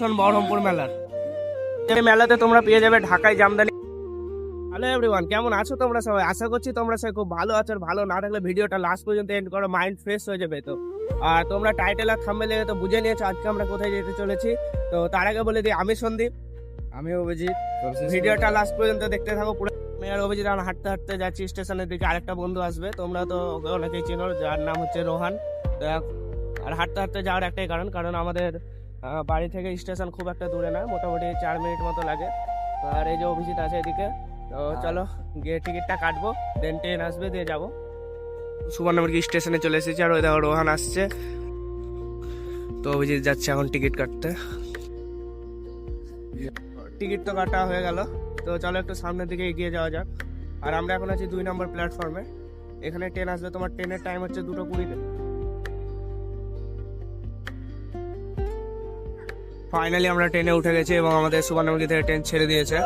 বহরমপুর মেলার এই মেলাতে তোমরা পেয়ে যাবে ঢাকায় জামদানি। হ্যালো এভরিওয়ান, কেমন আছো তোমরা সবাই? আশা করছি তোমরা সবাই খুব ভালো আছো। আর ভালো না থাকলে ভিডিওটা লাস্ট পর্যন্ত এন্ড করো, মাইন্ড ফ্রেশ হয়ে যাবে। তো আর তোমরা টাইটেল আর থাম্বনেল দেখে তো বুঝে নিয়েছো আজকে আমরা কোথায় যেতে চলেছি। তো তার আগে বলে দিই, আমি সন্দীপ, আমি অভিজিৎ। ভিডিওটা লাস্ট পর্যন্ত দেখতে থাকো পুরো। আমি আর অভিজিৎ আমরা হাঁটতে হাঁটতে যাচ্ছি স্টেশনের দিকে। আরেকটা বন্ধু আসবে, তোমরা তো ওকে অনেকেই চেনো, যার নাম হচ্ছে রোহান। তো আর হাঁটতে হাঁটতে যাওয়ার একটাই কারণ আমাদের বাড়ি থেকে স্টেশন খুব একটা দূরে না, মোটামুটি 4 মিনিট মতো লাগে। তো আর এই যে অভিজিৎ আছে এদিকে। তো চলো গিয়ে টিকিটটা কাটবো, দেন ট্রেন আসবে, দিয়ে যাবো। সুবর্ণমুখী স্টেশনে চলে এসেছি, আর ওই দেখো রোহান আসছে। তো অভিজিৎ যাচ্ছে এখন টিকিট কাটতে। টিকিট তো কাটা হয়ে গেল। তো চলো একটু সামনের দিকে এগিয়ে যাওয়া যাক। আর আমরা এখন আছি 2 নম্বর প্ল্যাটফর্মে। এখানে ট্রেন আসবে, তোমার ট্রেনের টাইম হচ্ছে 2:20। ফাইনালি আমরা ট্রেনে উঠে গেছি এবং আমাদের সুবর্ণমুখী থেকে ট্রেন ছেড়ে দিয়েছে।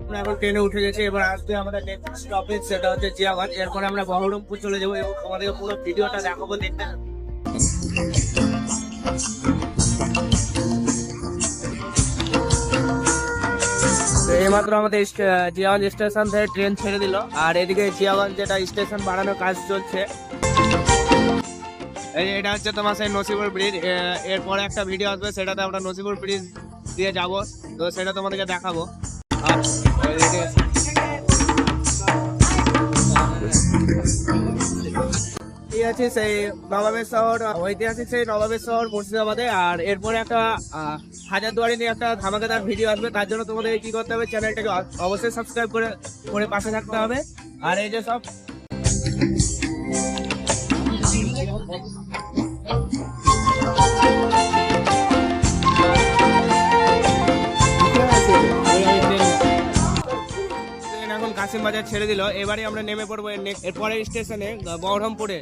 আমরা এখন ট্রেনে উঠে গেছি, এবার আসবে আমাদের নেক্সট স্টপেজ, সেটা হচ্ছে জিয়াগঞ্জ। এরপরে আমরা বহরমপুর চলে যাবো এবং তোমাদেরকে পুরো ভিডিওটা দেখাবো, দেখতে। এইমাত্র আমাদের জিয়াগঞ্জ স্টেশন থেকে ট্রেন ছেড়ে দিল, আর এদিকে জিয়াগঞ্জ যেটা স্টেশন বাড়ানোর কাজ চলছে। এটা হচ্ছে তোমার সেই নসিপুর ব্রিজ। এরপরে একটা ভিডিও আসবে, সেটাতে আমরা নসিপুর ব্রিজ দিয়ে যাব, তো সেটা তোমাদেরকে দেখাবো। আর আছে সেই নবাবের শহর, ঐতিহাসিক সেই নবাবের শহর মুর্শিদাবাদে। আর এরপরে একটা হাজারদুয়ারি নিয়ে একটা ধামাকাদার ভিডিও আসবে। তার জন্য তোমাদের কি করতে হবে, চ্যানেলটাকে অবশ্যই সাবস্ক্রাইব করে পাশে থাকতে হবে। আর এই যে সব এখন কাশিম বাজার ছেড়ে দিল। এবারে আমরা নেমে পড়বো এরপরে স্টেশনে বহরমপুরে।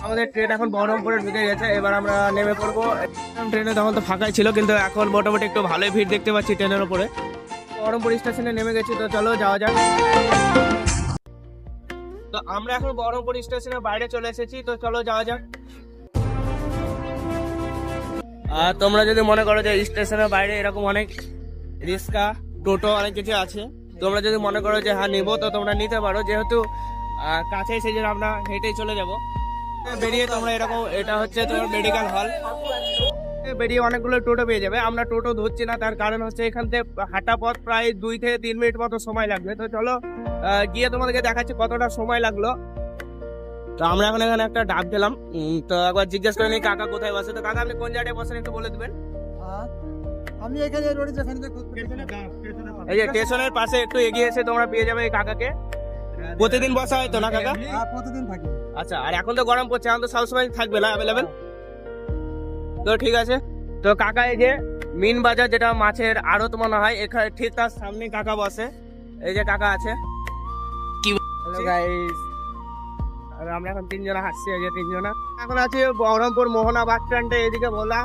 আমাদের ট্রেন এখন বহরমপুরে ঢুকে গেছে, এবার আমরা নেমে পড়বো। ট্রেনে তখন তো ফাঁকাই ছিল, কিন্তু এখন মোটামুটি একটু ভালোই ভিড় দেখতে পাচ্ছি ট্রেনের উপরে। বহরমপুর স্টেশনে নেমে গেছি, তো চলো যাওয়া যাক। তো আমরা এখন বহরমপুর স্টেশনের বাইরে চলে এসেছি, তো চলো যাওয়া যাক। আর তোমরা যদি মনে করো যে স্টেশনের বাইরে এরকম অনেক রিক্সা, টোটো অনেক কিছু আছে, তোমরা যদি মনে করো যে হ্যাঁ নিবো, তো তোমরা নিতে পারো। যেহেতু কাছেই সেই জন্য আমরা হেঁটেই চলে যাব। বেরিয়ে তোমরা এরকম, এটা হচ্ছে তোমার মেডিকেল হল, বেরিয়ে অনেকগুলো টোটো পেয়ে যাবে। আমরা টোটো ধরছি না, তার কারণ হচ্ছে এখান থেকে হাঁটা পথ প্রায় 2 থেকে 3 মিনিট মতো সময় লাগবে। তো চলো গিয়ে তোমাদেরকে দেখাচ্ছি কতটা সময় লাগলো। তো আমরা এখন এখানে একটা ডাব দিলাম, তো একবার জিজ্ঞেস করে নিই কাকা কোথায় বসে। তো কাকা আপনি কোন জায়গায় বসেন একটু বলে দিবেন। আমি এখানে রোডে যেখানে এই যে স্টেশনের পাশে একটু এগিয়ে এসে তোমরা পেয়ে যাবে এই কাকাকে। প্রতিদিন বসা হয় তো না কাকা? প্রতিদিন থাকি। আচ্ছা, আর এখন তো গরম পড়ছে, এখন তো সবসময় থাকবে না অ্যাভেলেবেল? তো ঠিক আছে। তো কাকা এই যে মিন বাজার, যেটা মাছের আড়ত মনে হয়, এখানে ঠিক তার সামনে কাকা বসে। এই যে কাকা আছে। কি হ্যালো গাইস, আর আমরা এখন 3 জনা হাঁটছি। এই যে 3 জনা এখন আছি বহরমপুর মোহনা বাস স্ট্যান্ডে, এদিকে বলা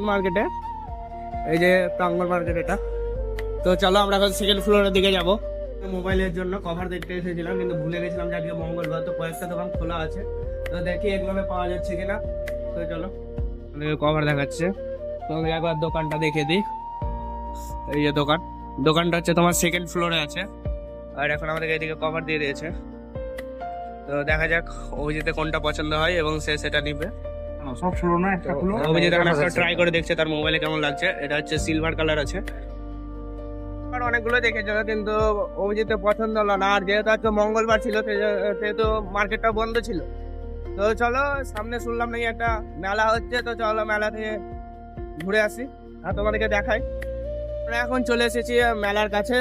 মার্কেটে, এই যে প্রাঙ্গণ মার্কেট এটা। তো চলো আমরা এখন 2nd ফ্লোরের দিকে যাব। মোবাইলের জন্য কভার দেখতে এসেছিলাম, কিন্তু ভুলে গেছিলাম যে আজকে মঙ্গলবার, তো কয়েকটা দোকান খোলা আছে। তো দেখি এগুলো পাওয়া যাচ্ছে কিনা। তো চলো কভার দেখাচ্ছে, তো একবার দোকানটা দেখে দিই। এই যে দোকানটা হচ্ছে তোমার 2nd ফ্লোরে আছে, আর এখন আমাদের এদিকে কভার দিয়ে দিয়েছে। তো দেখা যাক অভিজিতে কোনটা পছন্দ হয় এবং সে সেটা নিবে। সব শুরু না, একটা খুলো। অভিজিৎ এখন একটা ট্রাই করে দেখছে তার মোবাইলে কেমন লাগছে। এটা হচ্ছে সিলভার কালার আছে, আর অনেকগুলো দেখেছিল, কিন্তু অভিজিতের পছন্দ হলো না। আর যেহেতু আজকে মঙ্গলবার ছিল, সেহেতু মার্কেটটা বন্ধ ছিল। তো চলো, সামনে শুনলাম নাকি একটা মেলা হচ্ছে, তো চলো মেলা থেকে ঘুরে আসি আর তোমাদেরকে দেখাই। আমরা এখন চলে এসেছি মেলার কাছে।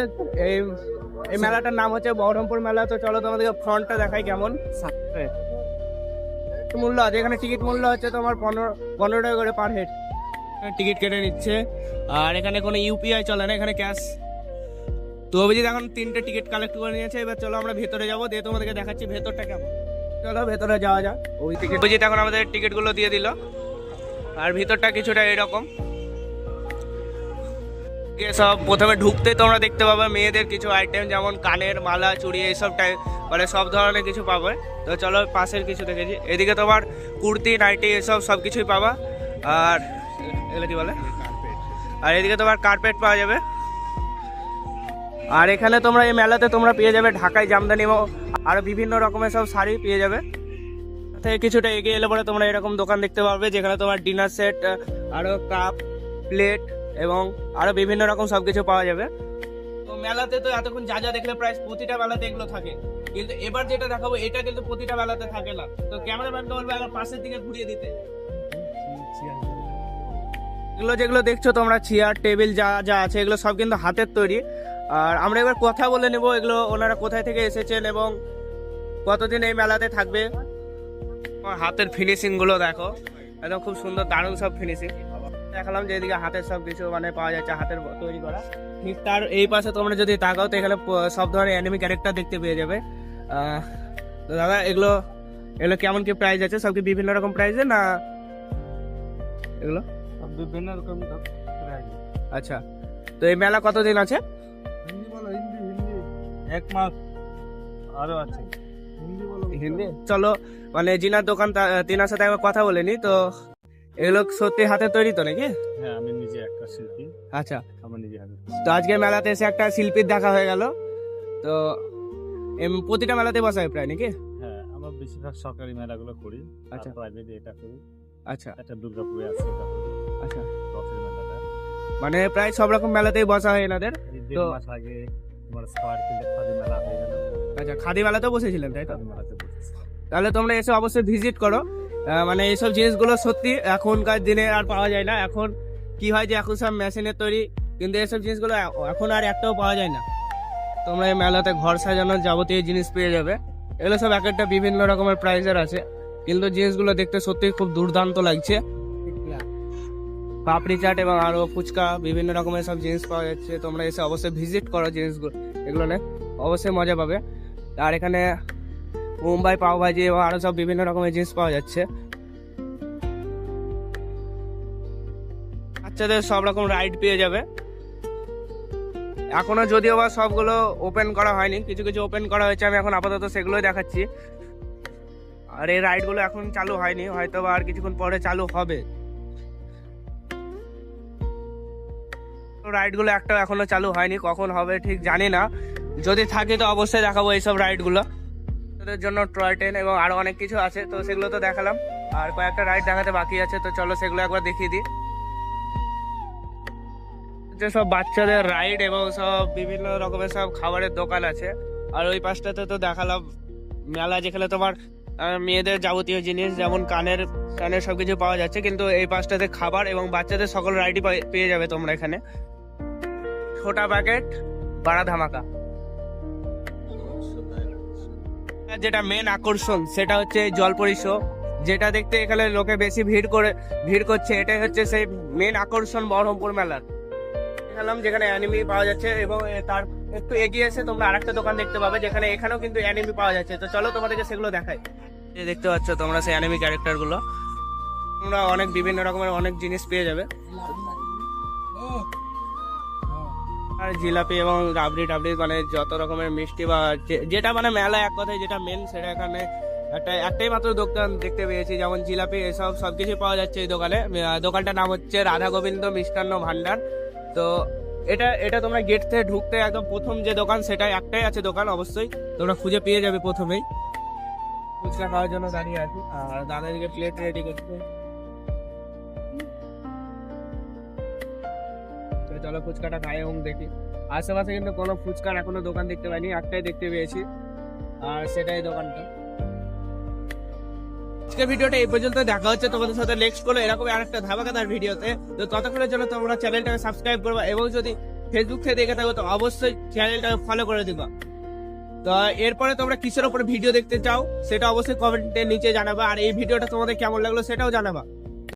এই মেলাটার নাম হচ্ছে বহরমপুর মেলা। তো চলো তোমাদেরকে ফ্রন্টটা দেখাই কেমন। মূল্য আছে এখানে, টিকিট মূল্য হচ্ছে তোমার 15 টাকা করে পার হেড টিকিট কেটে নিচ্ছে। আর এখানে কোনো ইউপিআই চলে না, এখানে ক্যাশ। তো অভিজিৎ এখন 3টে টিকিট কালেক্ট করে নিয়েছে। এবার চলো আমরা ভেতরে যাবো, দিয়ে তোমাদেরকে দেখাচ্ছি ভেতরটা কেমন। চলো ভেতরে যাওয়া যাক। ওই টিকিট বুঝিতে এখন আমাদের টিকিটগুলো দিয়ে দিল। আর ভিতরটা কিছুটা এরকম, সব প্রথমে ঢুকতে তোমরা দেখতে পাবে মেয়েদের কিছু আইটেম, যেমন কানের মালা, চুড়ি, এইসব টাইপ মানে সব ধরনের কিছু পাবে। তো চলো পাশের কিছু দেখেছি, এদিকে তোমার কুর্তি, নাইটি এসব সব কিছুই পাবা। আর এগুলো কি বলে, আর এদিকে তোমার কার্পেট পাওয়া যাবে। আর এখানে তোমরা এই মেলাতে তোমরা পেয়ে যাবে ঢাকাই জামদানি এবং আরো বিভিন্ন রকমের সব শাড়ি পেয়ে যাবে। থেকে কিছুটা এগিয়ে এলে পরে তোমরা এরকম দোকান দেখতে পাবে, যেখানে তোমার ডিনার সেট, আরো কাপ, প্লেট এবং আরো বিভিন্ন রকম সবকিছু পাওয়া যাবে। তো মেলাতে তো এতক্ষণ যা যা দেখলে প্রায় প্রতিটা মেলাতে এগুলো থাকে, কিন্তু এবার যেটা দেখাবো এটা কিন্তু প্রতিটা মেলাতে থাকে না। তো ক্যামেরাম্যানকে বলবো আবার পাশের দিকে ঘুরিয়ে দিতে। এগুলো যেগুলো দেখছো তোমরা, চেয়ার টেবিল যা যা আছে এগুলো সব কিন্তু হাতের তৈরি। আর আমরা এবার কথা বলে নেব এগুলো ওনারা কোথায় থেকে এসেছেন এবং কতদিন এই মেলাতে থাকবে। হাতের ফিনিশিং গুলো দেখো, একদম খুব সুন্দর, দারুণ সব ফিনিশিং দেখালাম। যে এদিকে হাতের সব কিছু মানে পাওয়া যাচ্ছে, হাতের তৈরি করা। ঠিক তার এই পাশে তোমরা যদি তাকাও তো এখানে সব ধরনের অ্যানিমি ক্যারেক্টার দেখতে পেয়ে যাবে। তো দাদা এগুলো এগুলো কেমন কি প্রাইস আছে? সব কি বিভিন্ন রকম প্রাইসে না এগুলো? বিভিন্ন রকম। আচ্ছা, তো এই মেলা কতদিন আছে? হিন্দি বলো, হিন্দি হিন্দি। 1 মাস আরো আছে। হিন্দি বলো, হিন্দি। চলো মানে জিনার দোকান তিনার সাথে একবার কথা বলেনি। তো এগুলো সত্যি হাতে তৈরি তো নাকি? হ্যাঁ, আমি নিজে একটা শিল্পী, আচ্ছা, আমার নিজে হাতে। তো আজকে মেলাতে এসে একটা শিল্পীর দেখা হয়ে গেল। তো প্রতিটা মেলাতে বসায় প্রায় নাকি? হ্যাঁ, আমরা বেশিরভাগ সরকারি মেলাগুলো করি। আচ্ছা। প্রাইভেট এটা করি। আচ্ছা একটা দুর্গাপুরে আছে, এটা করি। আচ্ছা, রথের মেলাটা মানে প্রায় সব রকম মেলাতেই বসা হয় এনাদের। এই তো 1.5 মাস আগে তোমার স্কয়ার ফিল্ডে খাদি মেলা হয়ে গেল। আচ্ছা, খাদি মেলাতেও বসেছিলেন তাই তো? খাদি মেলাতে বসেছি। তাহলে তোমরা এসে অবশ্যই ভিজিট করো। মানে এইসব জিনিসগুলো সত্যি এখনকার দিনে আর পাওয়া যায় না। এখন কি হয় যে এখন সব মেশিনের তৈরি, কিন্তু এসব জিনিসগুলো এখন আর একটাও পাওয়া যায় না। তোমরা এই মেলাতে ঘর সাজানোর যাবতীয় জিনিস পেয়ে যাবে। এগুলো সব এক একটা বিভিন্ন রকমের প্রাইজের আছে, কিন্তু জিনিসগুলো দেখতে সত্যি খুব দুর্দান্ত লাগছে। পাপড়ি চাট এবং আরো ফুচকা, বিভিন্ন রকমের সব জিনিস পাওয়া যাচ্ছে। তোমরা এসে অবশ্যই ভিজিট করো জিনিসগুলো, এগুলো নিয়ে অবশ্যই মজা পাবে। আর এখানে মুম্বাই পাও ভাজি এবং আরো সব বিভিন্ন রকমের জিনিস পাওয়া যাচ্ছে। বাচ্চাদের সব রকম রাইড পেয়ে যাবে। এখনো যদিও বা সবগুলো ওপেন করা হয়নি, কিছু কিছু ওপেন করা হয়েছে, আমি এখন আপাতত সেগুলোই দেখাচ্ছি। আর এই রাইডগুলো এখন চালু হয়নি, হয়তো বা আর কিছুক্ষণ পরে চালু হবে। রাইডগুলো একটাও এখনো চালু হয়নি, কখন হবে ঠিক জানি না। যদি থাকে তো অবশ্যই দেখাবো এইসব রাইডগুলো। তাদের জন্য টয় ট্রেন এবং আরো অনেক কিছু আছে, তো সেগুলো তো দেখালাম। আর কয়েকটা রাইড দেখাতে বাকি আছে, তো চলো সেগুলো একবার দেখিয়ে দিই। যে সব বাচ্চাদের রাইড এবং সব বিভিন্ন রকমের সব খাবারের দোকান আছে। আর ওই পাশটাতে তো দেখালাম মেলা, যেখানে তোমার মেয়েদের যাবতীয় জিনিস যেমন কানের কানের সবকিছু পাওয়া যাচ্ছে, কিন্তু এই পাশটাতে খাবার এবং বাচ্চাদের সকল রাইডই পেয়ে যাবে তোমরা এখানে। ছোটা প্যাকেট, বাড়া ধামাকা। যেটা মেন আকর্ষণ সেটা হচ্ছে জলপরি শো, যেটা দেখতে এখানে লোকে বেশি ভিড় করছে। এটাই হচ্ছে সেই মেন আকর্ষণ বহরমপুর মেলার। দেখালাম যেখানে অ্যানিমি পাওয়া যাচ্ছে, এবং তার একটু এগিয়ে এসে তোমরা আরেকটা দোকান দেখতে পাবে, যেখানে এখানেও কিন্তু অ্যানিমি পাওয়া যাচ্ছে। তো চলো তোমাদেরকে সেগুলো দেখাই। যে দেখতে পাচ্ছ তোমরা সেই অ্যানিমি ক্যারেক্টার গুলো, তোমরা অনেক বিভিন্ন রকমের অনেক জিনিস পেয়ে যাবে। আর জিলাপি এবং রাবড়ি টাবড়ি, মানে যত রকমের মিষ্টি বা যেটা মানে মেলা এক কথায় যেটা মেন, সেটা এখানে একটাই মাত্র দোকান দেখতে পেয়েছি, যেমন জিলাপি এসব সবকিছু পাওয়া যাচ্ছে এই দোকানে। দোকানটার নাম হচ্ছে রাধা গোবিন্দ মিষ্টান্ন ভান্ডার। তো এটা তোমরা গেট থেকে ঢুকতে একদম প্রথম যে দোকান, সেটা একটাই আছে দোকান, অবশ্যই তোমরা খুঁজে পেয়ে যাবে প্রথমেই। ফুচকা খাওয়ার জন্য দাঁড়িয়ে আছি, আর দাদাদিকে প্লেট রেডি করতে। তো চলো ফুচকাটা খাই এবং দেখি। আশেপাশে কিন্তু কোনো ফুচকার এখনো দোকান দেখতে পাইনি, একটাই দেখতে পেয়েছি, আর সেটাই দোকানটা। আজকের ভিডিওটা এই পর্যন্ত, দেখা হচ্ছে তোমাদের সাথে নেক্সট কোনো এরকম আরেকটা ধামাকাদার ভিডিওতে। তো ততক্ষণের জন্য তোমরা চ্যানেলটাকে সাবস্ক্রাইব করবা, এবং যদি ফেসবুক থেকে দেখে থাকো তো অবশ্যই চ্যানেলটাকে ফলো করে দিবা। তো এরপরে তোমরা কিসের উপরে ভিডিও দেখতে চাও সেটা অবশ্যই কমেন্টের নিচে জানাবা, আর এই ভিডিওটা তোমাদের কেমন লাগলো সেটাও জানাবা।